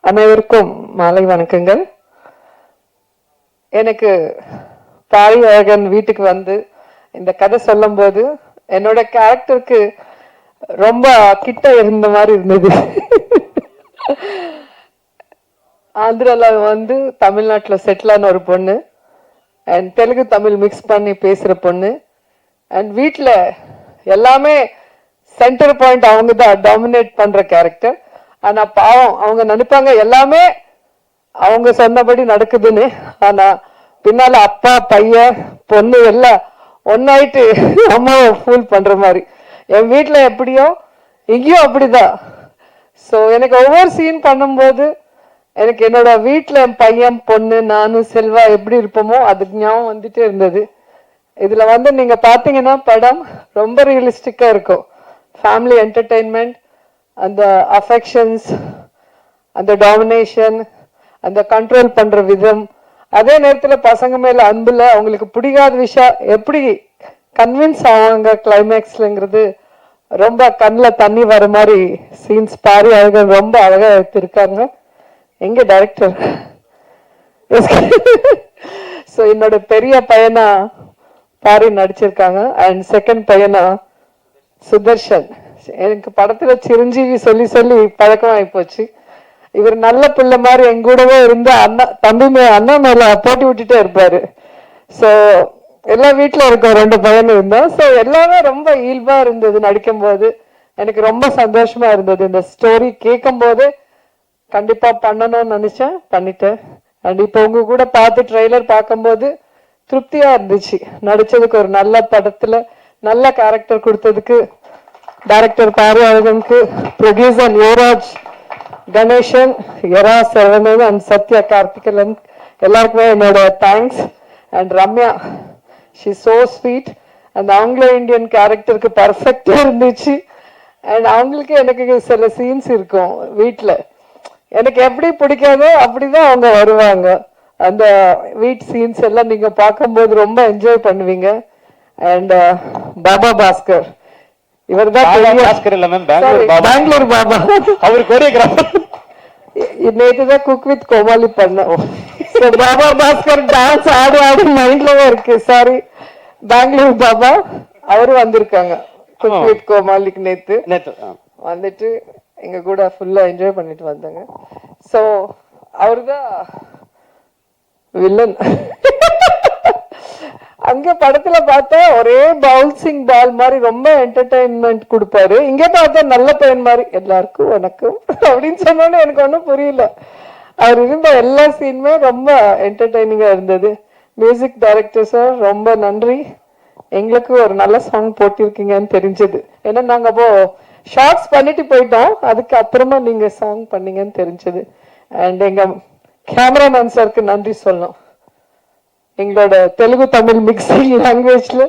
அனைவருக்கும் மாலை வணக்கங்கள். எனக்கு பாரி அழகன் வீட்டுக்கு வந்து இந்த கதை சொல்லும் போது என்னோட கேரக்டருக்கு ரொம்ப கிட்ட இருந்த மாதிரி இருந்தது. ஆந்திரால வந்து தமிழ்நாட்டில் செட்டில் ஆன ஒரு பொண்ணு அண்ட் தெலுங்கு தமிழ் மிக்ஸ் பண்ணி பேசுகிற பொண்ணு அண்ட் வீட்டில் எல்லாமே சென்டர் பாயிண்ட் அவங்க தான் டாமினேட் பண்ணுற கேரக்டர். ஆனா பாவம் அவங்க நினைப்பாங்க எல்லாமே அவங்க சொன்னபடி நடக்குதுன்னு. ஆனா பின்னால அப்பா பையன் பொண்ணு எல்லாம் ஒன்னாயிட்டு அம்மாவை ஃபூல் பண்ற மாதிரி என் வீட்டுல எப்படியோ இங்கேயும் அப்படிதான். ஸோ எனக்கு ஒவ்வொரு சீன் பண்ணும்போது எனக்கு என்னோட வீட்டுல என் பையன் பொண்ணு நானும் செல்வா எப்படி இருப்போமோ அதுக்கு ஞாபகம் வந்துட்டே இருந்தது. இதுல வந்து நீங்க பாத்தீங்கன்னா படம் ரொம்ப ரியலிஸ்டிக்கா இருக்கும். ஃபேமிலி என்டர்டெயின்மெண்ட், அந்த அஃபெக்ஷன்ஸ், அந்த டாமினேஷன், அந்த கண்ட்ரோல் பண்ற விதம், அதே நேரத்தில் பசங்க மேல அன்புல அவங்களுக்கு பிடிக்காத விஷயம் எப்படி கன்வின்ஸ் ஆவாங்க கிளைமேக்ஸ்லங்கிறது ரொம்ப கண்ணில் தண்ணி வர மாதிரி சீன்ஸ் பாரி அழகன் ரொம்ப அழகா எடுத்திருக்காங்க. எங்க டைரக்டர்? ஸோ என்னோட பெரிய பையனா பாரி நடிச்சிருக்காங்க அண்ட் செகண்ட் பையனா சுதர்ஷன். எனக்கு படத்துல சிரஞ்சீவி சொல்லி சொல்லி பழக்கமாகி போச்சு. இவர் நல்ல பிள்ளை மாதிரி எங்க கூடவே இருந்து அண்ணா தம்பி அண்ணா மேல போட்டி விட்டுட்டே இருப்பாரு. ஸோ எல்லா வீட்டுல இருக்கோம், 2 பையன் இருந்தோம். ஸோ எல்லாமே ரொம்ப இயல்பா இருந்தது. நடிக்கும் போது எனக்கு ரொம்ப சந்தோஷமா இருந்தது. இந்த ஸ்டோரி கேட்கும் போது கண்டிப்பா பண்ணணும்னு நினைச்சேன், பண்ணிட்டேன். அண்ட் இப்போ உங்க கூட பார்த்து ட்ரெய்லர் பார்க்கும்போது திருப்தியா இருந்துச்சு. நடிச்சதுக்கு ஒரு நல்ல படத்துல நல்ல கேரக்டர் கொடுத்ததுக்கு டைரக்டர் பாரி அழகனுக்கு, ப்ரொடியூசர் யுவராஜ் கணேசன், யரா சரவணன் அண்ட் சத்யா கார்த்திகலன் எல்லாருக்குமே என்னோட thanks. And Ramya, she so sweet. அந்த ஆங்கிலோ இந்தியன் கேரக்டருக்கு பர்ஃபெக்டா இருந்துச்சு. அண்ட் அவங்களுக்கு எனக்கு சில சீன்ஸ் இருக்கும் வீட்டில் எனக்கு எப்படி பிடிக்காதோ அப்படிதான் அவங்க வருவாங்க. அந்த வீட் சீன்ஸ் எல்லாம் நீங்க பார்க்கும்போது ரொம்ப என்ஜாய் பண்ணுவீங்க. அண்ட் பாபா பாஸ்கர், இவர்தான் பெங்களூர் பாபா. அவர் கோரியோகிராஃபர். நேற்றுதான் குக் வித் கோமாளி பண்ணோம். பாபா பாஸ்கர் டான்ஸ் ஆடி ஆடி மைண்ட்லவே இருக்கு. சாரி, பெங்களூர் பாபா அவரும் வந்திருக்காங்க குக் வித் கோமாளிக்கு. நேத்து வந்துட்டு எங்க கூட ஃபுல்லா என்ஜாய் பண்ணிட்டு வந்தாங்க. ஸோ அவர்தான் வில்லன். அங்க படத்துல பார்த்தா ஒரே பவுன்சிங் பால் மாதிரி ரொம்ப என்டர்டைன்மெண்ட் கொடுப்பாரு. இங்க பார்த்தா நல்ல பையன் மாதிரி எல்லாருக்கும் வணக்கம் அப்படின்னு சொன்னோன்னு எனக்கு ஒன்றும் புரியல. அவர் இருந்த எல்லா சீனுமே ரொம்ப என்டர்டைனிங்கா இருந்தது. மியூசிக் டைரக்டர் சார் ரொம்ப நன்றி. எங்களுக்கு ஒரு நல்ல சாங் போட்டிருக்கீங்கன்னு தெரிஞ்சது. ஏன்னா நாங்க அப்போ ஷார்ட்ஸ் பண்ணிட்டு போயிட்டோம், அதுக்கு அப்புறமா நீங்க சாங் பண்ணீங்கன்னு தெரிஞ்சது. அண்ட் எங்க கேமராமேன் சாருக்கு நன்றி சொல்லணும். எங்களோட தெலுங்கு தமிழ் மிக்சிங் லாங்குவேஜ்ல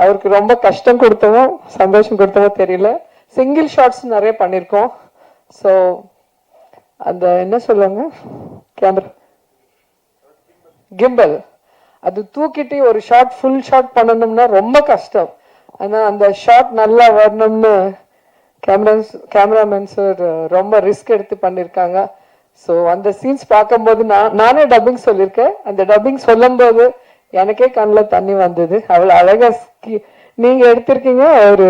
அவருக்கு ரொம்ப கஷ்டம் கொடுத்தவோ சந்தோஷம் கொடுத்தவோ தெரியல. சிங்கிள் ஷாட்ஸ் நிறைய பண்ணியிருக்கோம். ஸோ அந்த என்ன சொல்லுவாங்க, கேமரா கிம்பல், அது தூக்கிட்டு ஒரு ஷாட் ஃபுல் ஷாட் பண்ணணும்னா ரொம்ப கஷ்டம். ஆனால் அந்த ஷாட் நல்லா வரணும்னு கேமராமேன் சார் ரொம்ப ரிஸ்க் எடுத்து பண்ணியிருக்காங்க. ஸோ அந்த சீன்ஸ் பார்க்கும்போது நானே டப்பிங் சொல்லியிருக்கேன். அந்த டப்பிங் சொல்லும் போது எனக்கே கண்ணில் தண்ணி வந்தது. அவ்வளோ அழகா நீங்க எடுத்திருக்கீங்க, அவரு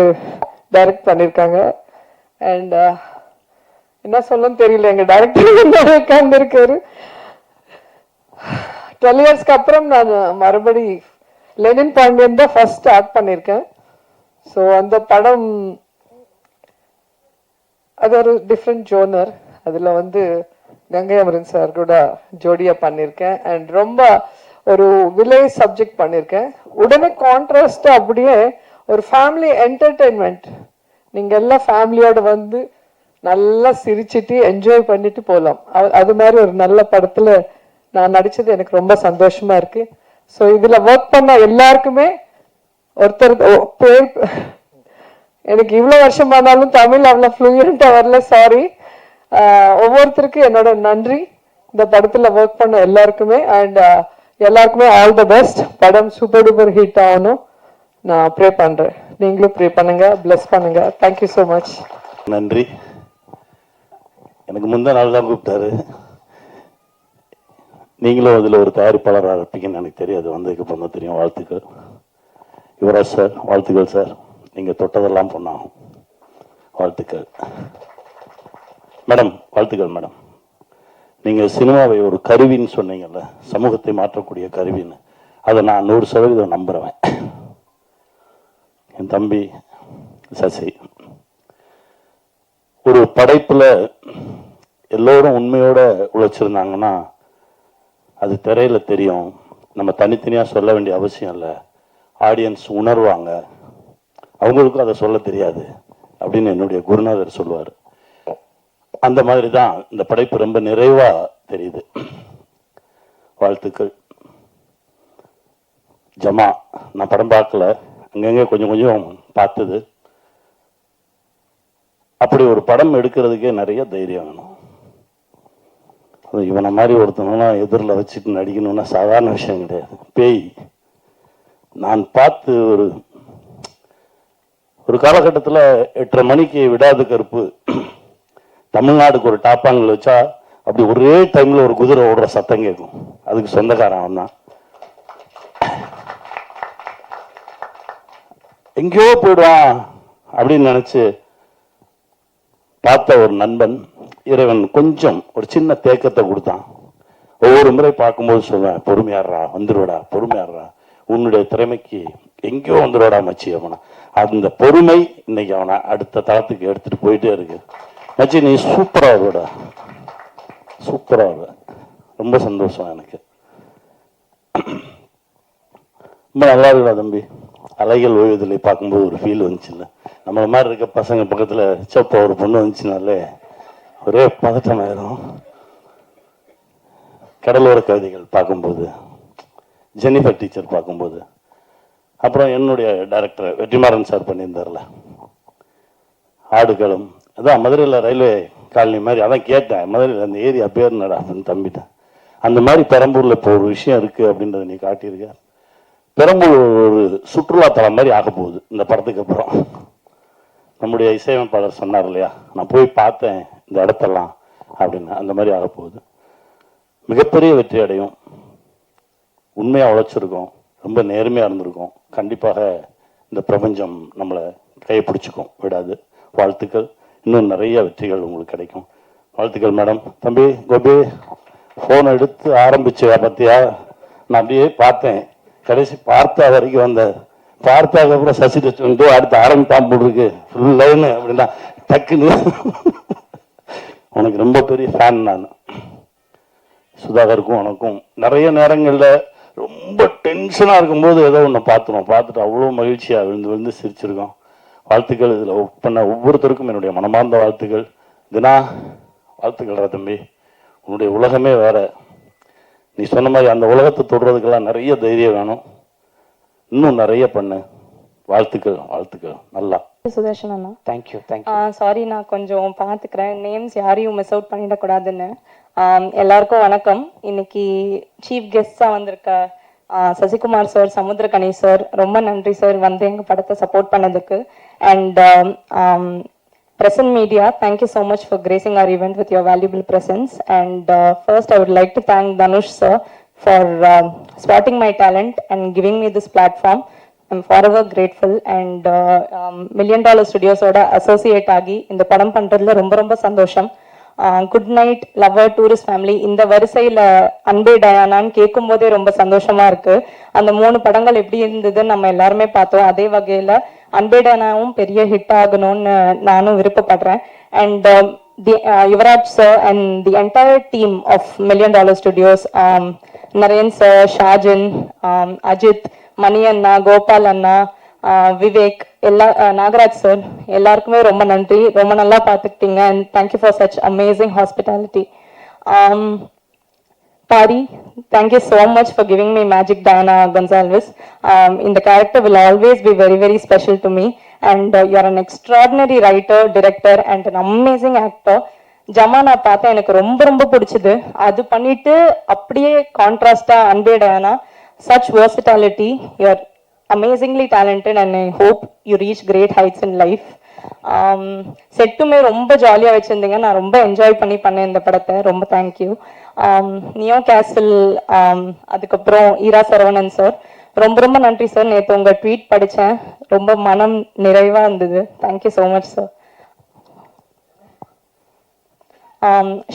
டைரக்ட் பண்ணியிருக்காங்க. அண்ட் என்ன சொல்லணும்னு தெரியல, எங்க டைரக்டர் உட்கார்ந்துருக்காரு. 12 இயர்ஸ்க்கு அப்புறம் நான் மறுபடி லெனின் பாண்டியன் தான் ஃபர்ஸ்ட் ஸ்டார்ட் பண்ணியிருக்கேன். ஸோ அந்த படம் அது ஒரு டிஃப்ரெண்ட் ஜோனர். அதில் வந்து கங்கை அமரன் சார் கூட ஜோடியா பண்ணியிருக்கேன். அண்ட் ரொம்ப ஒரு வில்லேஜ் சப்ஜெக்ட் பண்ணியிருக்கேன். உடனே கான்ட்ராஸ்டா அப்படியே ஒரு ஃபேமிலி என்டர்டெயின்மெண்ட். நீங்க எல்லாம் ஃபேமிலியோட வந்து நல்லா சிரிச்சிட்டு என்ஜாய் பண்ணிட்டு போகலாம். அது மாதிரி ஒரு நல்ல படத்துல நான் நடிச்சது எனக்கு ரொம்ப சந்தோஷமா இருக்கு. ஸோ இதுல ஒர்க் பண்ண எல்லாருக்குமே ஒருத்தர் பேர் எனக்கு இவ்வளோ வருஷம் ஆனாலும் தமிழ் அவ்வளோ ஃப்ளூயண்டா வரல, சாரி. ஒவ்வொருத்தருக்கும் என்னோட நன்றி. இந்த படத்துல ஒர்க் பண்ண எல்லாருக்குமே அண்ட் எல்லாருக்குமே ஆல் த பெஸ்ட். படம் சூப்பர் டூப்பர் ஹிட் ஆகணும் நான் ப்ரே பண்றேன். நீங்களும் ப்ரே பண்ணுங்க, பிளஸ் பண்ணுங்க. Thank you so much. நன்றி. எனக்கு முந்தா நாள் தான் கூப்பிட்டாரு. நீங்களும் அதில் ஒரு தயாரிப்பாளராக இருப்பீங்கன்னு எனக்கு தெரியாது, வந்ததுக்கு அப்புறம் தான் தெரியும். வாழ்த்துக்கள் யுவராஜ் சார், வாழ்த்துக்கள் சார். நீங்கள் தொட்டதெல்லாம் பொண்ணாகும். வாழ்த்துக்கள் மேடம், வாழ்த்துக்கள் மேடம். நீங்கள் சினிமாவை ஒரு கருவின்னு சொன்னீங்கல்ல, சமூகத்தை மாற்றக்கூடிய கருவின்னு, அதை நான் 100% நம்புகிறேன். என் தம்பி சசி, ஒரு படைப்பில் எல்லோரும் உண்மையோடு உழைச்சிருந்தாங்கன்னா அது திரையில் தெரியும். நம்ம தனித்தனியாக சொல்ல வேண்டிய அவசியம் இல்லை. ஆடியன்ஸ் உணர்வாங்க, அவங்களுக்கும் அதை சொல்ல தெரியாது அப்படின்னு என்னுடைய குருநாதர் சொல்லுவார். அந்த மாதிரி தான் இந்த படைப்பு ரொம்ப நிறைவாக தெரியுது. வாழ்த்துக்கள். ஜமா, நான் படம் பார்க்கல, அங்கங்கே கொஞ்சம் கொஞ்சம் பார்த்தது. அப்படி ஒரு படம் எடுக்கிறதுக்கே நிறைய தைரியம் வேணும். இவனை மாதிரி ஒருத்தவங்களாம் எதிரில் வச்சுட்டு நடிக்கணும்னா சாதாரண விஷயம் கிடையாது. பேய் நான் பார்த்து ஒரு காலகட்டத்தில் 8:30 மணிக்கு விடாது கருப்பு தமிழ்நாடுக்கு ஒரு டாப்பாங்கல் வச்சா அப்படி ஒரே டைமில் ஒரு குதிரை ஓடுற சத்தம் கேட்கும். அதுக்கு சொந்தக்காரன் அவன் தான். எங்கேயோ போயிடுவான் அப்படின்னு நினச்சி பார்த்த ஒரு நண்பன், இறைவன் கொஞ்சம் ஒரு சின்ன தேக்கத்தை கொடுத்தான். ஒவ்வொரு முறை பார்க்கும்போது சொல்லுவேன், பொறுமையாடுறா, வந்துடுவடா, பொறுமையாடுறா, உன்னுடைய திறமைக்கு எங்கேயோ வந்துடுவடா மச்சி. அவனை அந்த பொறுமை இன்னைக்கு அவனை அடுத்த தளத்துக்கு எடுத்துட்டு போயிட்டே இருக்கு. மச்சி நீ சூப்பரா இருடா, சூப்பரா இரு. ரொம்ப சந்தோஷம் எனக்கு. ரொம்ப நல்லா இருக்குடா தம்பி. அலைகள் ஓய்வதில்லை பார்க்கும்போது ஒரு ஃபீல் வந்துச்சுல்ல, நம்மள மாதிரி இருக்க பசங்க பக்கத்தில் சப்பா ஒரு பொண்ணு வந்துச்சுனாலே ஒரே பதட்டமாயிரும். கடலோர கவிதைகள் பார்க்கும்போது, ஜெனிஃபர் டீச்சர் பார்க்கும்போது, அப்புறம் என்னுடைய டைரக்டர் வெற்றிமாறன் சார் பண்ணியிருந்தார்ல ஆடுகளம், அதான் மதுரையில் ரயில்வே காலனி மாதிரி. அதான் கேட்டேன், மதுரையில் அந்த ஏரியா பேர் என்னடா அப்படின்னு தம்பிட்டேன். அந்த மாதிரி பெரம்பூரில் இப்போ ஒரு விஷயம் இருக்குது அப்படின்றத நீ காட்டியிருக்க. பெரம்பூர் ஒரு சுற்றுலாத்தலம் மாதிரி ஆக போகுது இந்த படத்துக்கு அப்புறம். நம்முடைய இசையமைப்பாளர் சொன்னார் இல்லையா, நான் போய் பார்த்தேன் இந்த இடத்தெல்லாம் அப்படின்னு. அந்த மாதிரி ஆக போகுது. மிகப்பெரிய வெற்றி அடையும். உண்மையாக உழைச்சிருக்கோம், ரொம்ப நேர்மையாக இருந்திருக்கோம். கண்டிப்பாக இந்த பிரபஞ்சம் நம்மளை கைப்பிடிச்சிக்கும், விடாது. வாழ்த்துக்கள். இன்னும் நிறைய வெற்றிகள் உங்களுக்கு கிடைக்கும். வாழ்த்துக்கள் மேடம். தம்பி கோபி, ஃபோனை எடுத்து ஆரம்பிச்சு பார்த்தியா, நான் அப்படியே பார்த்தேன், கடைசி பார்த்தா வரைக்கும் வந்த பார்த்தாக்க அப்புறம் சசிட்டு வந்து அடுத்த ஆரம்பித்தான் போட்டுருக்கு ஃபுல் லைனு அப்படின்னா டக்குன்னு. உனக்கு ரொம்ப பெரிய ஃபேன் நான். சுதாகருக்கும் உனக்கும் நிறைய நேரங்களில் ரொம்ப டென்ஷனாக இருக்கும்போது ஏதோ ஒன்று பார்த்துட்டு அவ்வளோ மகிழ்ச்சியாக விழுந்து சிரிச்சிருக்கோம். வாழ்த்துக்கள். இதில் ஒர்க் பண்ண ஒவ்வொருத்தருக்கும் என்னுடைய மனமார்ந்த வாழ்த்துக்கள். தினா, வாழ்த்துக்கள் தம்பி. உன்னுடைய உலகமே வேற. நீ சொன்ன மாதிரி அந்த உலகத்தை தொடுறதுக்கெல்லாம் நிறைய தைரியம் வேணும். இன்னும் நிறைய பண்ணு. வாழ்த்துக்கள், வாழ்த்துக்கள். நல்லா. சுதர்ஷன் அண்ணா, தேங்க்யூ. சாரி, நான் கொஞ்சம் பார்த்துக்கிறேன், நேம்ஸ் யாரையும் மிஸ் அவுட் பண்ணிடக்கூடாதுன்னு. எல்லாருக்கும் வணக்கம். இன்னைக்கு சீஃப் கெஸ்டாக வந்திருக்க சசிகுமார் சார், சமுத்திரகனி சார், ரொம்ப நன்றி சார் வந்து எங்கள் படத்தை சப்போர்ட் பண்ணதுக்கு. And present media, thank you so much for gracing our event with your valuable presence. And first I would like to thank Dhanush sir for spotting my talent and giving me this platform. I'm forever grateful. And $1 Million Studios oda associate agi இந்த படம் பண்றதுல ரொம்ப ரொம்ப சந்தோஷம். Good night lover tourist family இந்த வரிசையில் அன்பே டயானான்னு கேட்கும்போதே ரொம்ப சந்தோஷமா இருக்கு. அந்த 3 படங்கள் எப்படி இருந்ததுன்னு நம்ம எல்லாருமே பார்த்தோம். அதே வகையில் அன்பே டயானாவும் பெரிய ஹிட் ஆகணும்னு நானும் விருப்பப்படுறேன். And Yuvaraj sir and the entire team of $1 Million Studios, Naren sir, Shajan, Ajith, Mani அண்ணா, கோபால் அண்ணா, விவேக், எல்லா நாகராஜ் சார், எல்லாருக்குமே ரொம்ப நன்றி. ரொம்ப நல்லா பார்த்துக்கிட்டீங்க. And thank you for such amazing hospitality. Pari, thank you so much for giving me Magic Diana Gonzalez. In the character will always be very, very special to me. And you are an extraordinary writer, director, and an amazing actor. ஜமா நான் பார்த்தேன், எனக்கு ரொம்ப ரொம்ப பிடிச்சது. அது பண்ணிட்டு அப்படியே கான்ட்ராஸ்டா அன்பே Diana, such versatility. You are amazingly talented and I hope you reach great heights in life. செட்டுமே ரொம்ப ஜாலியாக வச்சுருந்தீங்க. நான் ரொம்ப என்ஜாய் பண்ணி பண்ணேன் இந்த படத்தை. ரொம்ப தேங்க்யூ. நியோ கேசல், அதுக்கப்புறம் ஈரா சரவணன் சார், ரொம்ப ரொம்ப நன்றி சார். நேற்று உங்கள் ட்வீட் படித்தேன், ரொம்ப மனம் நிறைவாக இருந்தது. Thank you so much sir.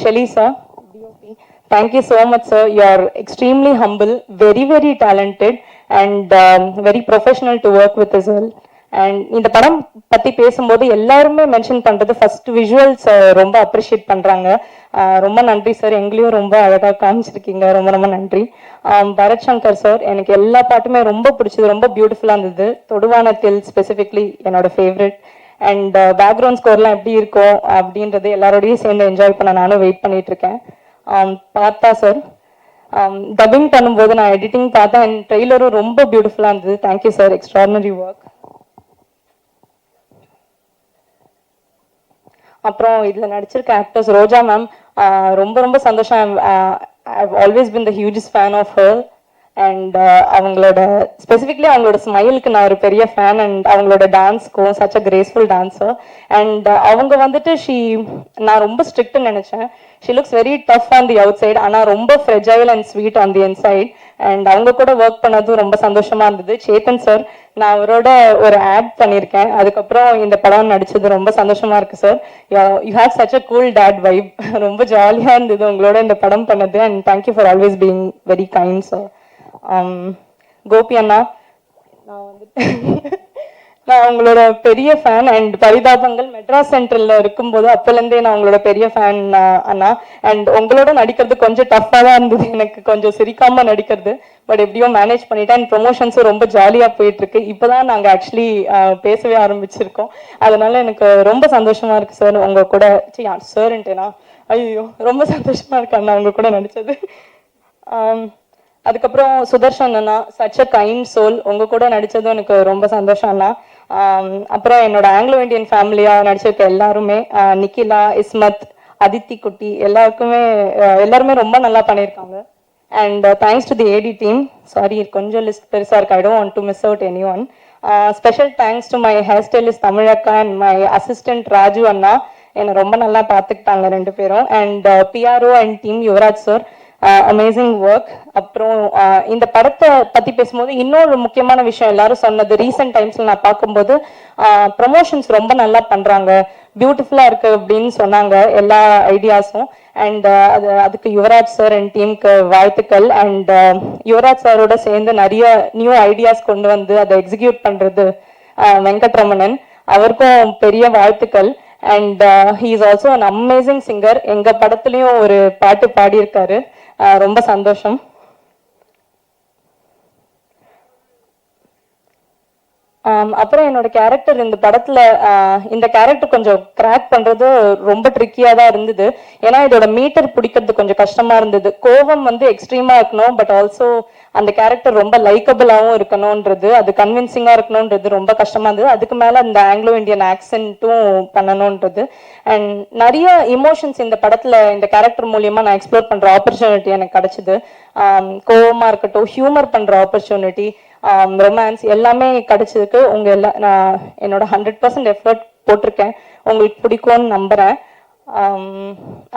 Shelly sir, DOP. Thank you so much sir. You are extremely humble, very talented and very professional to work with as well. And இந்த படம் பத்தி பேசும்போது எல்லாருமே மென்ஷன் பண்றது ஃபர்ஸ்ட் விஷுவல்ஸ் ரொம்ப அப்ரிஷியேட் பண்றாங்க. ரொம்ப நன்றி சார், எங்களையும் ரொம்ப அழகா காமிச்சிருக்கீங்க, ரொம்ப ரொம்ப நன்றி. பரத் சங்கர் சார், எனக்கு எல்லா பாட்டுமே ரொம்ப பிடிச்சது, ரொம்ப பியூட்டிஃபுல்லா இருந்தது. தொடுவானத்தில் ஸ்பெசிஃபிக்லி என்னோட ஃபேவரட். அண்ட் பேக்ரவுண்ட் ஸ்கோர்லாம் எப்படி இருக்கும் அப்படின்றது எல்லாரோடையும் சேர்ந்து என்ஜாய் பண்ண நானும் வெயிட் பண்ணிட்டு இருக்கேன். பார்த்தா சார், டப்பிங் பண்ணும்போது நான் எடிட்டிங் பார்த்தேன் அண்ட் ட்ரெய்லரும் ரொம்ப பியூட்டிஃபுல்லாக இருந்தது. Thank you sir, extraordinary work. அப்புறம் இதில் நடிச்சிருக்க ஆக்டர்ஸ் ரோஜா மேம், ரொம்ப ரொம்ப சந்தோஷம். I always been the hugest fan of her. And அவங்களோட ஸ்பெசிஃபிக்லி அவங்களோட ஸ்மைலுக்கு நான் ஒரு பெரிய ஃபேன். அண்ட் அவங்களோட டான்ஸ்க்கும் such a graceful dancer. And அவங்க வந்துட்டு நான் ரொம்ப ஸ்ட்ரிக்ட்னு நினச்சேன். She looks very tough on the outside, ஆனால் ரொம்ப fragile and sweet on the inside. And அவங்க கூட ஒர்க் பண்ணதும் ரொம்ப சந்தோஷமா இருந்தது. சேத்தன் சார், நான் அவரோட ஒரு ஆட் பண்ணியிருக்கேன், அதுக்கப்புறம் இந்த படம் நடிச்சது ரொம்ப சந்தோஷமா இருக்கு sir. You have such a cool dad vibe. ரொம்ப ஜாலியாக இருந்தது உங்களோட இந்த படம் பண்ணது. And thank you for always being very kind sir. Gopi அண்ணா, நான் உங்களோட பெரிய ஃபேன். அண்ட் பரிதாபங்கள் மெட்ராஸ் சென்ட்ரல்ல இருக்கும்போது அப்போலேருந்தே நான் உங்களோட பெரிய ஃபேன் அண்ணா. அண்ட் உங்களோட நடிக்கிறது கொஞ்சம் டஃப்பாக தான் இருந்தது, எனக்கு கொஞ்சம் சிரிக்காம நடிக்கிறது. பட் எப்படியோ மேனேஜ் பண்ணிட்டேன். அண்ட் ப்ரொமோஷன்ஸும் ரொம்ப ஜாலியாக போயிட்டு இருக்கு. இப்போதான் நாங்கள் ஆக்சுவலி பேசவே ஆரம்பிச்சிருக்கோம். அதனால எனக்கு ரொம்ப சந்தோஷமா இருக்கு சார் உங்க கூட. சார்ன்ட்டேனா, ஐயோ ரொம்ப சந்தோஷமா இருக்கு அண்ணா உங்க கூட நடிச்சது. அதுக்கப்புறம் சுதர்ஷன் அண்ணா, சச் அ கைண்ட் சோல், உங்க கூட நடிச்சதும் எனக்கு ரொம்ப சந்தோஷம் அண்ணா. அப்புறம் என்னோட ஆங்கிலோ இண்டியன் ஃபேமிலியா நடிச்சிருக்க எல்லாருமே, நிக்கிலா, இஸ்மத், அதித்தி குட்டி, எல்லாருமே ரொம்ப நல்லா பண்ணியிருக்காங்க. And thanks to the AD team. Sorry, கொஞ்சம் லிஸ்ட் பெருசாக இருக்கு, I don't want to miss out any one. Special thanks to my hair stylist தமிழக்கா அண்ட் மை அசிஸ்டன்ட் ராஜு அண்ணா. என்னை ரொம்ப நல்லா பார்த்துக்கிட்டாங்க ரெண்டு பேரும். And PRO and team Yuvaraj sir, amazing work. அப்புறம் இந்த படத்தை பற்றி பேசும்போது இன்னொரு முக்கியமான விஷயம் எல்லாரும் சொன்னது, ரீசெண்ட் டைம்ஸில் நான் பார்க்கும்போது ப்ரமோஷன்ஸ் ரொம்ப நல்லா பண்ணுறாங்க, பியூட்டிஃபுல்லாக இருக்குது அப்படின்னு சொன்னாங்க எல்லா ஐடியாஸும். அண்ட் அதுக்கு யுவராஜ் சார் அண்ட் டீமுக்கு வாழ்த்துக்கள். அண்ட் யுவராஜ் சாரோட சேர்ந்து நிறைய நியூ ஐடியாஸ் கொண்டு வந்து அதை எக்ஸிக்யூட் பண்ணுறது வெங்கட்ரமணன், அவருக்கும் பெரிய வாழ்த்துக்கள். And he is also an amazing singer. எங்கள் படத்துலையும் ஒரு பாட்டு பாடியிருக்காரு, ரொம்ப சந்தோஷம். அப்புறம் என்னோட கேரக்டர் இந்த படத்துல, இந்த கேரக்டர் கொஞ்சம் கிராக் பண்றது ரொம்ப ட்ரிக்கியா தான் இருந்தது. ஏன்னா இதோட மீட்டர் பிடிக்கிறது கொஞ்சம் கஷ்டமா இருந்தது. கோபம் வந்து எக்ஸ்ட்ரீமா இருக்கணும், பட் ஆல்சோ அந்த கேரக்டர் ரொம்ப லைக்கபிளாகவும் இருக்கணும்ன்றது, அது கன்வின்சிங்கா இருக்கணும்ன்றது ரொம்ப கஷ்டமா இருந்தது. அதுக்கு மேல அந்த ஆங்கிலோ இண்டியன் ஆக்சென்ட்டும் பண்ணணும்ன்றது. அண்ட் நிறைய இமோஷன்ஸ் இந்த படத்துல இந்த கேரக்டர் மூலியமா நான் எக்ஸ்ப்ளோர் பண்ற ஆப்பர்ச்சுனிட்டி எனக்கு கிடைச்சது. கோவமா இருக்கட்டும், ஹியூமர் பண்ற ஆப்பர்ச்சுனிட்டி, ரொமான்ஸ் எல்லாமே கிடைச்சதுக்கு நான் என்னோட 100% எஃபர்ட் போட்டிருக்கேன். உங்களுக்கு பிடிக்கும்னு நம்புறேன்.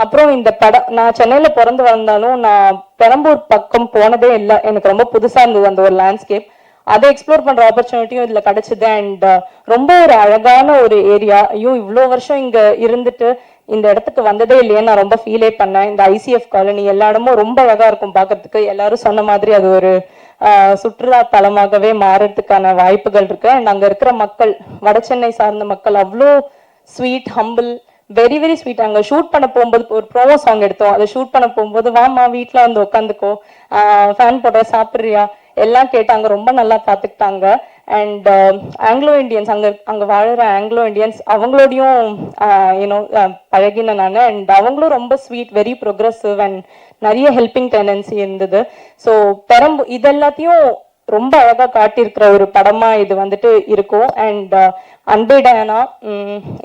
அப்புறம் இந்த படம், நான் சென்னையில பிறந்து வந்தாலும் நான் பெரம்பூர் பக்கம் போனதே இல்லை. எனக்கு ரொம்ப புதுசா இருந்தது அந்த ஒரு லேண்ட்ஸ்கேப். அதை எக்ஸ்ப்ளோர் பண்ற ஆப்பர்ச்சுனிட்டியும் இதுல கிடைச்சது. அண்ட் ரொம்ப ஒரு அழகான ஒரு ஏரியா. ஐயோ, இவ்வளோ வருஷம் இங்க இருந்துட்டு இந்த இடத்துக்கு வந்ததே இல்லையே, நான் ரொம்ப ஃபீலே பண்ணேன். இந்த ஐசிஎஃப் காலனி எல்லா இடமும் ரொம்ப அழகா இருக்கும் பார்க்கறதுக்கு. எல்லாரும் சொன்ன மாதிரி அது ஒரு சுற்றுலா தலமாகவே மாறதுக்கான வாய்ப்புகள் இருக்கு. அண்ட் அங்க இருக்கிற மக்கள், வட சென்னை சார்ந்த மக்கள் அவ்வளோ sweet, humble, very very sweet. அங்கே ஷூட் பண்ண போகும்போது ஒரு ப்ரோமோ சாங் எடுத்தோம், அதை ஷூட் பண்ண போகும்போது வாமா வீட்டில் வந்து உட்காந்துக்கோ, ஃபேன் போடுற, சாப்பிட்றியா எல்லாம் கேட்டாங்க, ரொம்ப நல்லா பார்த்துக்கிட்டாங்க. அண்ட் ஆங்கிலோ இண்டியன்ஸ், அங்கே வாழுற ஆங்கிலோ இண்டியன்ஸ், அவங்களோடையும் பழகின நான். அண்ட் அவங்களும் ரொம்ப ஸ்வீட், வெரி ப்ரோக்ரெசிவ் அண்ட் நிறைய ஹெல்பிங் டெண்டன்சி இருந்தது. ஸோ இது எல்லாத்தையும் ரொம்ப அழகா காட்டியிருக்கிற ஒரு படமா இது வந்துட்டு இருக்கும். அண்ட் அன்பே டயானா,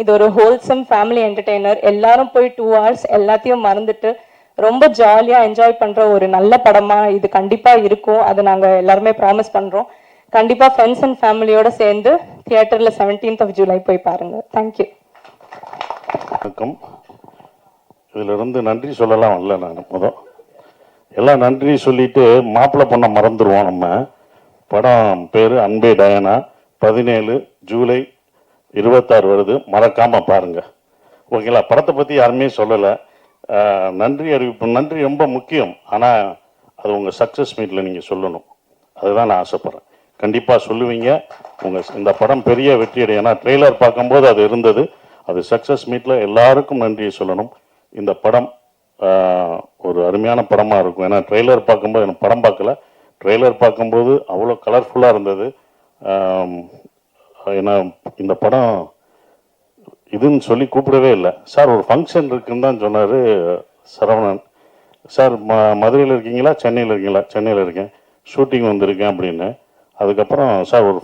இது ஒரு ஹோல்சம் ஃபேமிலி என்டர்டெய்னர். எல்லாரும் போய் 2 hours எல்லாத்தையும் மறந்துட்டு ரொம்ப ஜாலியா என்ஜாய் பண்ற ஒரு நல்ல படமா இது கண்டிப்பா இருக்கும். அதை நாங்க எல்லாருமே ப்ராமிஸ் பண்றோம். கண்டிப்பா ஃப்ரெண்ட்ஸ் அண்ட் ஃபேமிலியோட சேர்ந்து தியேட்டர்ல 17th ஜூலை போய் பாருங்க. தேங்க்யூ. வணக்கம். இதிலிருந்து நன்றி சொல்லலாம் இல்லை, நான் எல்லாம் நன்றி சொல்லிட்டு மாப்பிள்ளை பொண்ணை மறந்துடுவோம். நம்ம படம் பேர் அன்பே டயானா, 17 ஜூலை 26 வருது, மறக்காம பாருங்க. ஓகேங்களா? படத்தை பற்றி யாருமே சொல்லலை. நன்றி அறிவிப்பு, நன்றி ரொம்ப முக்கியம். ஆனால் அது உங்கள் சக்ஸஸ் மீட்டில் நீங்கள் சொல்லணும். அதுதான் நான் ஆசைப்பட்றேன். கண்டிப்பாக சொல்லுவீங்க. இந்த படம் பெரிய வெற்றி அடையும். ஏன்னா ட்ரெய்லர் பார்க்கும்போது அது இருந்தது. அது சக்ஸஸ் மீட்டில் எல்லாருக்கும் நன்றியை சொல்லணும். இந்த படம் ஒரு அருமையான படமாக இருக்கும். ஏன்னா ட்ரெய்லர் பார்க்கும்போது, எனக்கு படம் பார்க்கல, ட்ரெய்லர் பார்க்கும்போது அவ்வளோ கலர்ஃபுல்லாக இருந்தது. ஏன்னா இந்த படம் இதுன்னு சொல்லி கூப்பிடவே இல்லை. சார் ஒரு ஃபங்க்ஷன் இருக்குன்னு தான் சொன்னார் சரவணன் சார். மதுரையில் இருக்கீங்களா, சென்னையில் இருக்கீங்களா? சென்னையில் இருக்கேன், ஷூட்டிங் வந்திருக்கேன் அப்படின்னு. அதுக்கப்புறம் சார் ஒரு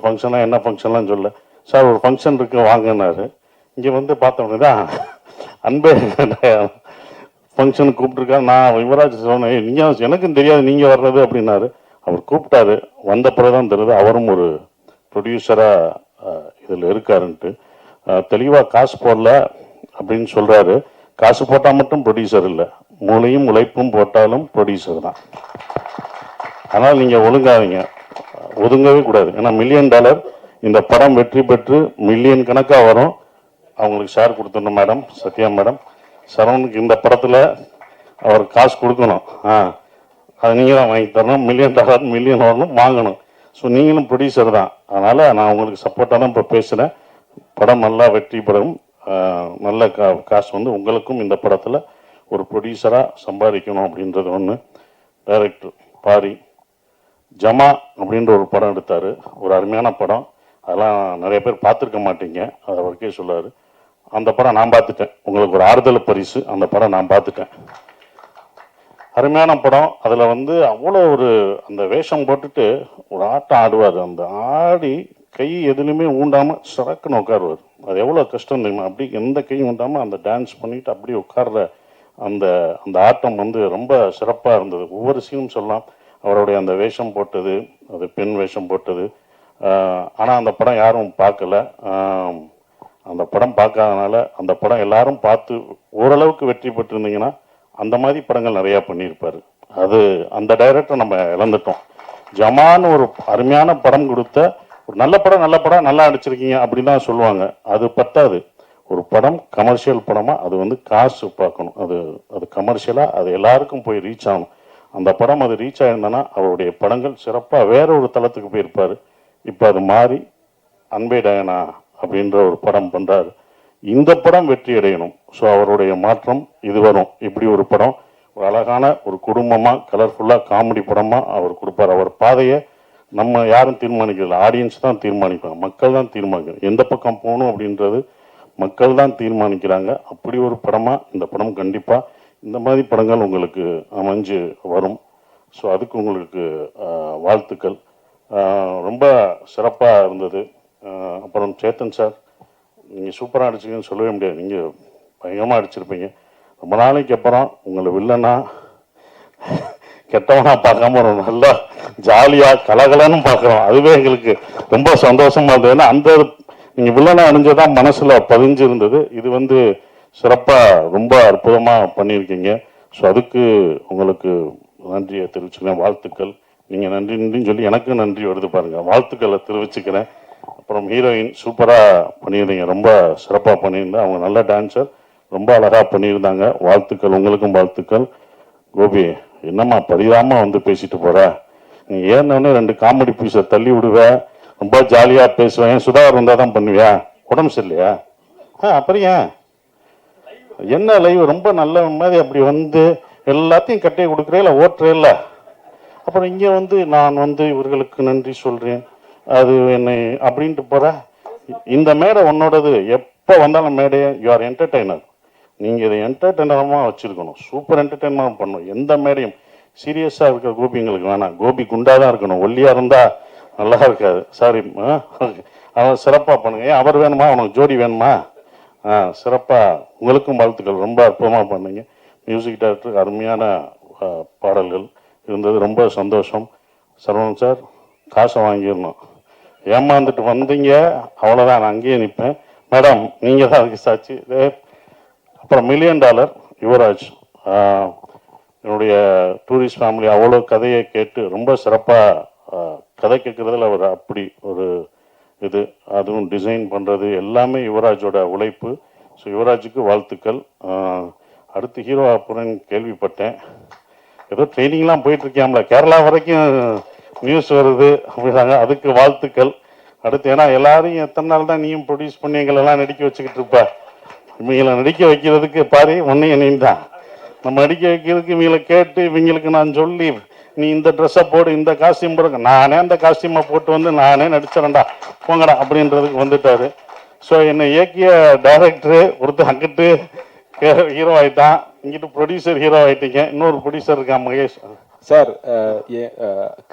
ஃபங்க்ஷனாக என்ன ஃபங்க்ஷன்லாம் சொல்ல, சார் ஒரு ஃபங்க்ஷன் இருக்கு வாங்கினாரு. இங்கே வந்து பார்த்தோன்னே தான் அன்பே ஃபங்க்ஷனுக்கு கூப்பிட்டுருக்காரு. நான் யுவராஜ் சொன்னேன், நீங்கள் எனக்கும் தெரியாது நீங்கள் வர்றது அப்படின்னாரு. அவர் கூப்பிட்டாரு. வந்த பிறகு தான் தெரியுது அவரும் ஒரு ப்ரொடியூசராக இதில் இருக்காருன்ட்டு. தெளிவாக காசு போடல அப்படின்னு சொல்கிறாரு. காசு போட்டால் மட்டும் ப்ரொடியூசர் இல்லை, மூளையும் உழைப்பும் போட்டாலும் ப்ரொடியூசர் தான். அதனால் நீங்கள் ஒதுங்கவே கூடாது. ஏன்னா $1 மில்லியன் இந்த படம் வெற்றி பெற்று மில்லியன் கணக்காக வரும். அவங்களுக்கு ஷேர் கொடுத்துடணும் மேடம், சத்யா மேடம். சரவணுக்கு இந்த படத்தில் அவர் காசு கொடுக்கணும். அது நீங்கள் தான் வாங்கி தரணும். $1 மில்லியன் வரணும், வாங்கணும். ஸோ நீங்களும் ப்ரொடியூசர் தான். அதனால் நான் உங்களுக்கு சப்போர்ட்டாக தான் இப்போ பேசுகிறேன். படம் நல்லா வெற்றி பெறும். நல்ல காசு வந்து உங்களுக்கும் இந்த படத்தில் ஒரு ப்ரொடியூசராக சம்பாதிக்கணும் அப்படின்றது ஒன்று. டைரக்டர் பாரி ஜமா அப்படின்ற ஒரு படம் எடுத்தார். ஒரு அருமையான படம். அதெல்லாம் நிறைய பேர் பார்த்துருக்க மாட்டீங்க, அதை அவருக்கே சொல்லார். அந்த படம் நான் பார்த்துட்டேன். உங்களுக்கு ஒரு ஆறுதல் பரிசு. அந்த படம் நான் பார்த்துட்டேன். அருமையான படம். அதில் வந்து அவ்வளோ அந்த வேஷம் போட்டுட்டு ஒரு ஆட்டம் ஆடுவார். அந்த ஆடி கை எதுலையுமே ஊண்டாமல் சரக்குன்னு உட்காருவார். அது எவ்வளோ கஷ்டம் தெரியுமா? அப்படி எந்த கையும் ஊண்டாமல் அந்த டான்ஸ் பண்ணிட்டு அப்படி உட்கார்ற அந்த அந்த ஆட்டம் வந்து ரொம்ப சிறப்பாக இருந்தது. ஒவ்வொரு சீனும் சொல்லலாம். அவருடைய அந்த வேஷம் போட்டது, அது பெண் வேஷம் போட்டது. ஆனால் அந்த படம் யாரும் பார்க்கல. அந்த படம் பார்க்காதனால அந்த படம் எல்லாரும் பார்த்து ஓரளவுக்கு வெற்றி பெற்றிருந்தீங்கன்னா அந்த மாதிரி படங்கள் நிறையா பண்ணியிருப்பார். அந்த டைரக்டர் நம்ம இழந்துட்டோம். ஜமான்னு ஒரு அருமையான படம் கொடுத்த ஒரு நல்ல படம் நல்லா நடிச்சிருக்கீங்க அப்படின்னு தான் சொல்லுவாங்க. அது பத்தாது. ஒரு படம் கமர்ஷியல் படமாக அது வந்து காசு பார்க்கணும். அது கமர்ஷியலாக அது எல்லாருக்கும் போய் ரீச் ஆகணும். அந்த படம் அது ரீச் ஆகிருந்தனா அவருடைய படங்கள் சிறப்பாக வேற ஒரு தளத்துக்கு போயிருப்பார். இப்போ அது மாறி அன்பே டயானா அப்படின்ற ஒரு படம் பண்ணுறாரு. இந்த படம் வெற்றி அடையணும். ஸோ அவருடைய மாற்றம் இது வரும். இப்படி ஒரு படம் ஒரு அழகான ஒரு குடும்பமாக கலர்ஃபுல்லாக காமெடி படமாக அவர் கொடுப்பார். அவர் பாதையை நம்ம யாரும் தீர்மானிக்கல, ஆடியன்ஸ் தான் தீர்மானிப்பாங்க, மக்கள் தான் தீர்மானிக்கிறாங்க. எந்த பக்கம் போகணும் அப்படின்றது மக்கள் தான் தீர்மானிக்கிறாங்க. அப்படி ஒரு படமாக இந்த படம் கண்டிப்பாக இந்த மாதிரி படங்கள் உங்களுக்கு அமைஞ்சு வரும். ஸோ அதுக்கு உங்களுக்கு வாழ்த்துக்கள். ரொம்ப சிறப்பாக இருந்தது. அப்புறம் சேத்தன் சார், நீங்கள் சூப்பராக அடிச்சிங்கன்னு சொல்லவே முடியாது. நீங்கள் பயங்கரமாக அடிச்சிருப்பீங்க. ரொம்ப நாளைக்கு அப்புறம் உங்களை வில்லனா கெட்டவனா பார்க்காம ஒரு நல்லா ஜாலியாக கலகலன்னு பார்க்குறோம். அதுவே எங்களுக்கு ரொம்ப சந்தோஷமாக இருந்தது. ஏன்னா அந்த நீங்கள் வில்லனா அணிஞ்சதான் மனசில் பதிஞ்சு இருந்தது. இது வந்து சிறப்பாக ரொம்ப அற்புதமாக பண்ணியிருக்கீங்க. ஸோ அதுக்கு உங்களுக்கு நன்றியை தெரிவிச்சுக்கிறேன். வாழ்த்துக்கள். நீங்கள் நன்றின்னு சொல்லி எனக்கு நன்றி வருது பாருங்கள். வாழ்த்துக்களை தெரிவிச்சுக்கிறேன். அப்புறம் ஹீரோயின் சூப்பராக பண்ணியிருந்தீங்க, ரொம்ப சிறப்பாக பண்ணியிருந்தேன். அவங்க நல்ல டான்ஸர், ரொம்ப அழகாக பண்ணியிருந்தாங்க. வாழ்த்துக்கள், உங்களுக்கும் வாழ்த்துக்கள். கோபி, என்னம்மா பரிதாமல் வந்து பேசிட்டு போகிற? நீ ஏன்னே 2 காமெடி பீஸை தள்ளி விடுவேன், ரொம்ப ஜாலியாக பேசுவேன். சுதாகர் இருந்தால் தான் பண்ணுவியா? உடம்பு சரியில்லையா? அப்புறம் ஏன் என்ன லைவ் ரொம்ப நல்ல மாதிரி அப்படி வந்து எல்லாத்தையும் கட்டி கொடுக்குறே இல்லை, ஓட்டுறே இல்லை. அப்புறம் இங்கே வந்து நான் வந்து இவர்களுக்கு நன்றி சொல்கிறேன், அது என்னை அப்படின்ட்டு போகிற. இந்த மேடை உன்னோடது. எப்போ வந்தாலும் மேடையை யூ ஆர் என்டர்டெய்னர். நீங்கள் இதை என்டர்டெய்னராக வச்சுருக்கணும். சூப்பர் என்டர்டெயின்மெண்ட் பண்ணணும். எந்த மேடையும் சீரியஸாக இருக்கிற கோபிங்களுக்கு வேணாம். கோபி குண்டாக தான் இருக்கணும், ஒல்லியாக இருந்தால் நல்லா இருக்காது. சாரி, அவன் சிறப்பாக பண்ணுங்க. ஏன் அவர் வேணுமா? அவனுக்கு ஜோடி வேணுமா? சிறப்பாக. உங்களுக்கும் வாழ்த்துக்கள். ரொம்ப அற்புதமாக பண்ணீங்க. மியூசிக் டைரக்டருக்கு அருமையான பாடல்கள் இருந்தது. ரொம்ப சந்தோஷம். சரவணன் சார், காசை வாங்கிடணும். ஏமாந்துட்டு வந்தீங்க அவ்வளோதான், நான் அங்கேயே நிற்பேன். மேடம் நீங்கள் தான் அதுக்கு சாட்சி. அப்புறம் $1 மில்லியன் யுவராஜ், என்னுடைய டூரிஸ்ட் ஃபேமிலி அவ்வளோ கதையை கேட்டு ரொம்ப சிறப்பாக கதை கேட்குறதுல அவர் அப்படி ஒரு இது, அதுவும் டிசைன் பண்ணுறது எல்லாமே யுவராஜோட உழைப்பு. ஸோ யுவராஜுக்கு வாழ்த்துக்கள். அடுத்து ஹீரோ அப்புறம் கேள்விப்பட்டேன், ஏதோ ட்ரைனிங்லாம் போயிட்டுருக்கியாம்ல, கேரளா வரைக்கும் நியூஸ் வருது அப்படின்னாங்க, அதுக்கு வாழ்த்துக்கள். அடுத்து ஏன்னா எல்லாரையும் எத்தனை நாள் தான் நீயும் ப்ரொடியூஸ் பண்ணி எங்களெல்லாம் நடிக்க வச்சுக்கிட்டு இருப்ப, இவங்களை நடிக்க வைக்கிறதுக்கு பாரு ஒன்றையும் நீ தான். நம்ம நடிக்க வைக்கிறதுக்கு இவங்களை கேட்டு இவங்களுக்கு நான் சொல்லி நீ இந்த ட்ரெஸ்ஸை போடு, இந்த காஸ்டியூம் போடுங்க, நானே அந்த காஸ்டியூமை போட்டு வந்து நானே நடிச்சிடறேன்டா போங்கடா அப்படின்றதுக்கு வந்துட்டாரு. ஸோ என்னை இயக்கிய டைரக்டரு ஒருத்தர் அங்கிட்டு ஹீரோ ஆகிட்டான், இங்கிட்டு ப்ரொடியூசர் ஹீரோ ஆகிட்டீங்க. இன்னொரு ப்ரொடியூசர் இருக்கான் மகேஷ் சார்.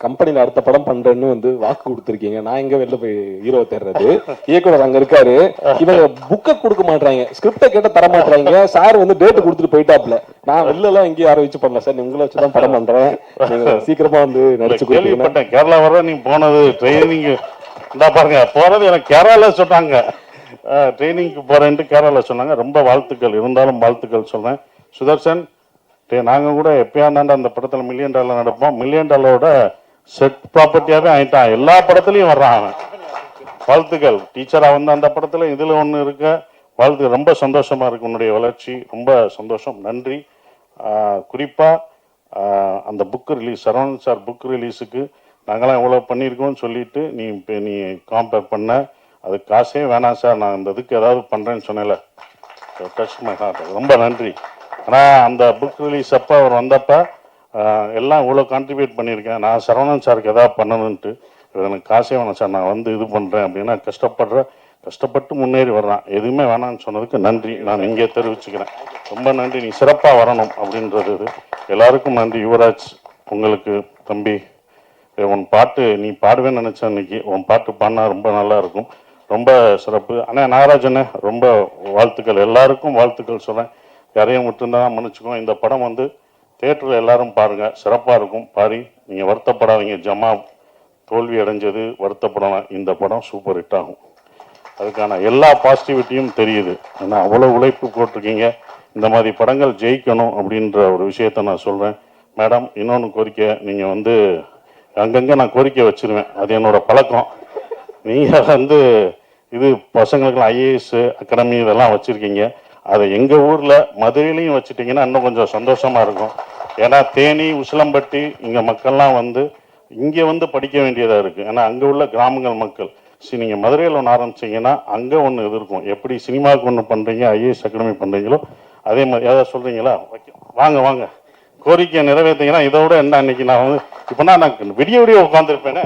கம்பெனியில் அடுத்த படம் பண்றேன்னு வந்து வாக்கு கொடுத்துருக்கீங்க, நான் எங்க வெளில போய் ஹீரோ தேடுறது? இயக்குனர் அங்க இருக்காரு, இவங்க புக்கை கொடுக்க மாட்டாங்க, ஸ்கிரிப்டை கேட்ட தர மாட்டாங்க. சார் வந்து டேட் கொடுத்துட்டு போயிட்டாப்ல, நான் வெளில எல்லாம் எங்கேயும் யாரும் வச்சு பண்ணல சார், உங்களை வச்சுதான் படம் பண்றேன், நீங்க சீக்கிரமா வந்து நடிச்சு கேள்விப்பட்டேன். கேரளா வர நீ போனது ட்ரைனிங் இந்த பாருங்க, போறது எனக்கு கேரளால சொன்னாங்க, ட்ரைனிங்க்கு போறேன்ட்டு கேரளால சொன்னாங்க. ரொம்ப வாழ்த்துக்கள், இருந்தாலும் வாழ்த்துக்கள் சொல்றேன். சுதர்சன், நாங்கள் கூட எப்பயாண்டாண்டா அந்த படத்தில் $1 மில்லியன் நடப்போம், $1 மில்லியன் செட் ப்ராப்பர்ட்டியாகவே ஆகிட்டான், எல்லா படத்துலையும் வர்றான் அவன். வாழ்த்துக்கள். டீச்சராக வந்து அந்த படத்தில் இதில் ஒன்று இருக்க வாழ்த்து. ரொம்ப சந்தோஷமாக இருக்குது உன்னுடைய வளர்ச்சி, ரொம்ப சந்தோஷம், நன்றி. குறிப்பாக அந்த book release, Saravanan sir book ரிலீஸுக்கு நாங்களாம் இவ்வளோ பண்ணியிருக்கோம்னு சொல்லிட்டு நீ காம்பேர் பண்ண, அது காசே வேணாம் சார், நான் அந்த இதுக்கு ஏதாவது பண்ணுறேன்னு சொன்னேன்ல, டச் மை ஹார்ட், ரொம்ப நன்றி. ஆனால் அந்த புக் ரிலீஸ் அப்போ அவர் வந்தப்போ எல்லாம் இவ்வளோ கான்ட்ரிபியூட் பண்ணியிருக்கேன், நான் சரவணன் சாருக்கு எதாவது பண்ணணுன்ட்டு, எனக்கு காசே வேணாம் சார், நான் வந்து இது பண்ணுறேன் அப்படின்னா கஷ்டப்பட்டு முன்னேறி வர்றான். எதுவுமே வேணான்னு சொன்னதுக்கு நன்றி நான் இங்கே தெரிவிச்சுக்கிறேன். ரொம்ப நன்றி, நீ சிறப்பாக வரணும் அப்படின்றது எல்லாருக்கும் நன்றி. யுவராஜ், உங்களுக்கு தம்பி, உன் பாட்டு நீ பாடுவேன்னு நினச்சேன், இன்னைக்கு உன் பாட்டு பாடினா ரொம்ப நல்லா இருக்கும், ரொம்ப சிறப்பு. அண்ணா நாகராஜண்ணே ரொம்ப வாழ்த்துக்கள், எல்லாருக்கும் வாழ்த்துக்கள் சொல்கிறேன். யாரையும் விட்டுருந்தான் மன்னிச்சுக்கோங்க. இந்த படம் வந்து தேட்டரில் எல்லாரும் பாருங்கள், சிறப்பாக இருக்கும். பாரி நீங்கள் வருத்தப்படாதீங்க, ஜமா தோல்வி அடைஞ்சது வருத்தப்படலாம், இந்த படம் சூப்பர் ஹிட் ஆகும். அதுக்கான எல்லா பாசிட்டிவிட்டியும் தெரியுது. ஏன்னா அவ்வளோ உழைப்பு போட்டிருக்கீங்க, இந்த மாதிரி படங்கள் ஜெயிக்கணும் அப்படின்ற ஒரு விஷயத்த நான் சொல்கிறேன். மேடம், இன்னொன்று கோரிக்கை, நீங்கள் வந்து அங்கங்கே நான் கோரிக்கை வச்சுருவேன், அது என்னோட பழக்கம். நீங்கள் வந்து இது பசங்களுக்கெல்லாம் ஐஏஎஸ் அகாடமி இதெல்லாம் வச்சுருக்கீங்க, அதை எங்கள் ஊரில் மதுரையிலையும் வச்சுட்டிங்கன்னா இன்னும் கொஞ்சம் சந்தோஷமாக இருக்கும். ஏன்னா தேனி, உசிலம்பட்டி இங்கே மக்கள்லாம் வந்து இங்கே வந்து படிக்க வேண்டியதாக இருக்குது. ஏன்னா அங்கே உள்ள கிராமங்கள் மக்கள் நீங்கள் மதுரையில் ஒன்று ஆரம்பிச்சிங்கன்னா அங்கே ஒன்று இது இருக்கும். எப்படி சினிமாவுக்கு ஒன்று பண்ணுறீங்க, ஐஏஎஸ் அகாடமி பண்ணுறீங்களோ அதே மாதிரி ஏதாவது சொல்கிறீங்களா? வாங்க வாங்க, கோரிக்கையை நிறைவேற்றிங்கன்னா இதை விட என்ன. அன்னைக்கு நான் வந்து இப்போனா நான் விடிய உட்காந்துருப்பேனே.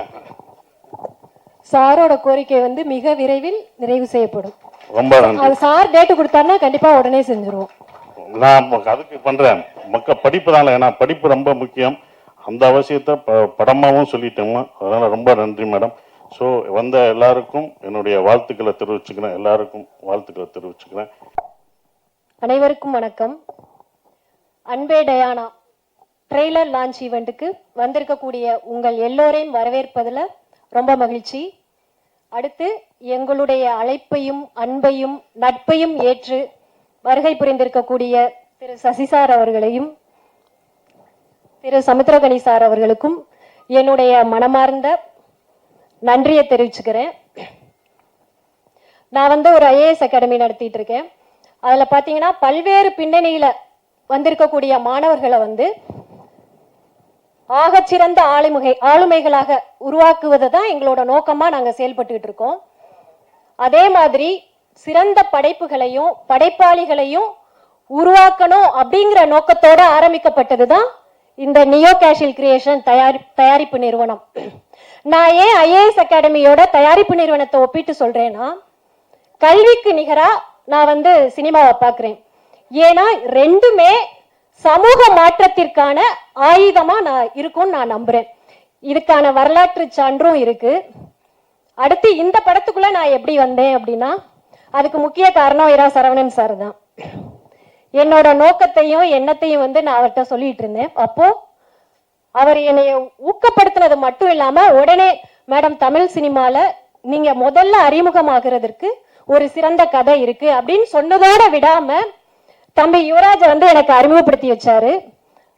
சாரோட கோரிக்கை வந்து மிக விரைவில் நிறைவு செய்யப்படும். ரொம்ப நன்றி. அது சார் டேட்டு கொடுத்தாருன்னா கண்டிப்பா உடனே செஞ்சிருவோம். நான் அதுக்கு பண்றேன், மக்கள் படிப்பு தான், ஏன்னா படிப்பு ரொம்ப முக்கியம். அந்த அவசியத்தை படமாகவும் சொல்லிட்டோமா, அதனால ரொம்ப நன்றி மேடம். ஸோ வந்த எல்லாருக்கும் என்னுடைய வாழ்த்துக்களை தெரிவிச்சுக்கிறேன், எல்லாருக்கும் வாழ்த்துக்களை தெரிவிச்சுக்கிறேன். அனைவருக்கும் வணக்கம். அன்பே டயானா ட்ரெய்லர் லான்ச் ஈவெண்ட்டுக்கு வந்திருக்கக்கூடிய உங்கள் எல்லோரையும் வரவேற்பதில் ரொம்ப மகிழ்ச்சி. அடுத்து எங்களுடைய அழைப்பையும் அன்பையும் நட்பையும் ஏற்று வருகை புரிந்திருக்கக்கூடிய திரு சசிசார் அவர்களையும் திரு சமுத்திரகனி சார் அவர்களுக்கும் என்னுடைய மனமார்ந்த நன்றியை தெரிவிச்சுக்கிறேன். நான் வந்து ஒரு ஐஏஎஸ் அகாடமி நடத்திட்டு இருக்கேன். அதில் பார்த்தீங்கன்னா பல்வேறு பின்னணியில் வந்திருக்கக்கூடிய மாணவர்களை வந்து ஆகச்சிறந்த ஆளுமைகளாக உருவாக்குவது தான் எங்களோட நோக்கமாக நாங்கள் செயல்பட்டுக்கிட்டு இருக்கோம். அதே மாதிரி சிறந்த படைப்புகளையும் படைப்பாளிகளையும் உருவாக்கணும் அப்படிங்கிற நோக்கத்தோடு ஆரம்பிக்கப்பட்டது தான் இந்த நியோ கேஷில் கிரியேஷன் தயாரிப்பு நிறுவனம். நான் ஏன் ஐஏஎஸ் அகாடமியோட தயாரிப்பு நிறுவனத்தை ஒப்பிட்டு சொல்றேன்னா, கல்விக்கு நிகரா நான் வந்து சினிமாவை பார்க்குறேன். ஏன்னா ரெண்டுமே சமூக மாற்றத்திற்கான ஆயுதமா நான் இருக்கும்னு நான் நம்புறேன். இதுக்கான வரலாற்று சான்றும் இருக்கு. அடுத்து இந்த படத்துக்குள்ள நான் எப்படி வந்தேன் அப்படின்னா, அதுக்கு முக்கிய காரணம் இரா சரவணன் சார் தான். என்னோட நோக்கத்தையும் எண்ணத்தையும் வந்து நான் அவர்கிட்ட சொல்லிட்டு இருந்தேன். அப்போ அவர் என்னை ஊக்கப்படுத்தினது மட்டும் இல்லாம உடனே மேடம் தமிழ் சினிமால நீங்க முதல்ல அறிமுகமாகிறதுக்கு ஒரு சிறந்த கதை இருக்கு அப்படின்னு சொன்னதோட விடாம தம்பி யுவராஜ வந்து எனக்கு அறிமுகப்படுத்தி வச்சாரு.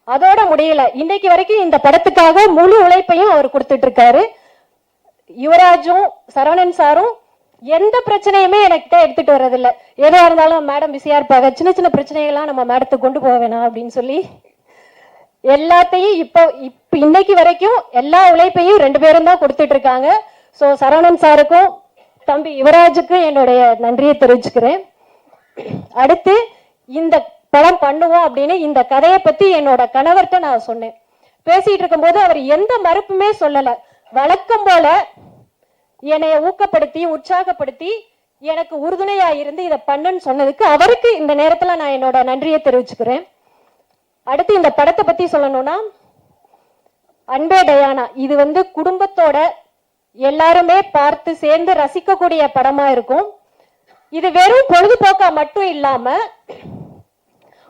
அதோட முடியல, இன்னைக்கு வரைக்கும் இந்த படத்துக்காக முழு உழைப்பையும் அவர் கொடுத்துட்டு இருக்காரு. யுவராஜும் சரவணன் சாரும் எந்த பிரச்சனையுமே என்கிட்ட எடுத்துட்டு வர்றதில்ல. எதா இருந்தாலும் மேடம் பிஸியா இருப்பாங்க, சின்ன சின்ன பிரச்சனைகள்லாம் நம்ம மேடத்துக்கு கொண்டு போக வேணாம் அப்படின்னு சொல்லி எல்லாத்தையும் இப்போ இன்னைக்கு வரைக்கும் எல்லா உழைப்பையும் 2 பேரும் தான் கொடுத்துட்டு இருக்காங்க. ஸோ சரவணன் சாருக்கும் தம்பி யுவராஜுக்கும் என்னுடைய நன்றியை தெரிவிச்சுக்கிறேன். அடுத்து இந்த படம் பண்ணுவோம் அப்படின்னு இந்த கதையை பத்தி என்னோட கணவர்கிட்ட நான் சொன்னேன். பேசிட்டு இருக்கும்போது அவர் எந்த மறுப்புமே சொல்லல. வழக்கம் போல என்னைய ஊக்கப்படுத்தி உற்சாகப்படுத்தி எனக்கு உறுதுணையா இருந்து இதை பண்ணுன்னு சொன்னதுக்கு அவருக்கு இந்த நேரத்துல நான் என்னோட நன்றியை தெரிவிச்சுக்கிறேன். அடுத்து இந்த படத்தை பத்தி சொல்லணும்னா, அன்பே டயானா இது வந்து குடும்பத்தோட எல்லாருமே பார்த்து சேர்ந்து ரசிக்கக்கூடிய படமா இருக்கும். இது வெறும் பொழுதுபோக்கா மட்டும் இல்லாம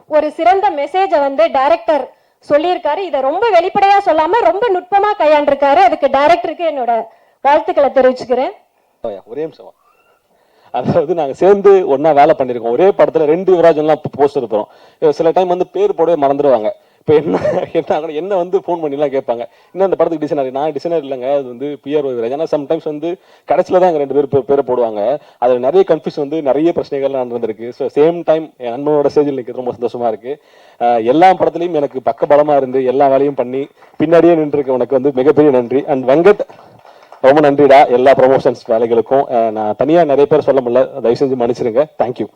ஒரு சிறந்த மெசேஜை வந்து டைரக்டர் சொல்லியிருக்காரு. இதை ரொம்ப வெளிப்படையா சொல்லாம ரொம்ப நுட்பமா கையாண்டிருக்காரு. அதுக்கு டைரக்டருக்கு என்னோட வாழ்த்துக்களை தெரிவிச்சுக்கிறேன். ஒரே நிமிஷம். அதாவது நாங்க சேர்ந்து ஒன்னா வேலை பண்ணிருக்கோம். ஒரே படத்துல 2 யுவராஜன்லாம் போஸ்டர் இருப்போம். சில டைம் வந்து பேர் போடவே மறந்துடுவாங்க. இப்போ என்ன வந்து ஃபோன் பண்ணிலாம் கேட்பாங்க, இன்னும் அந்த படத்துக்கு டிசைனர். நான் டிசைனர் இல்லைங்க, அது வந்து பிஆர் யுவராஜ். ஆனால் சம்டைம்ஸ் வந்து கடைசியில் தான் எங்கள் 2 பேர் பேரை போடுவாங்க. அதில் நிறைய கன்ஃபியூஸ் வந்து நிறைய பிரச்சனைகள்லாம் நடந்திருக்கு. ஸோ சேம் டைம் என் நண்பனோட ஸ்டேஜில் நிற்கிறது ரொம்ப சந்தோஷமா இருக்கு. எல்லா படத்துலையும் எனக்கு பக்க பலமா இருந்து எல்லா வேலையும் பண்ணி பின்னாடியே நின்றுருக்கு உனக்கு வந்து மிகப்பெரிய நன்றி. அண்ட் வெங்கட் ரொம்ப நன்றிடா எல்லா ப்ரொமோஷன்ஸ் வேலைகளுக்கும். நான் தனியாக நிறைய பேர் சொல்ல முடியல, தயவு செஞ்சு மன்னிச்சிருங்க. தேங்க்யூ.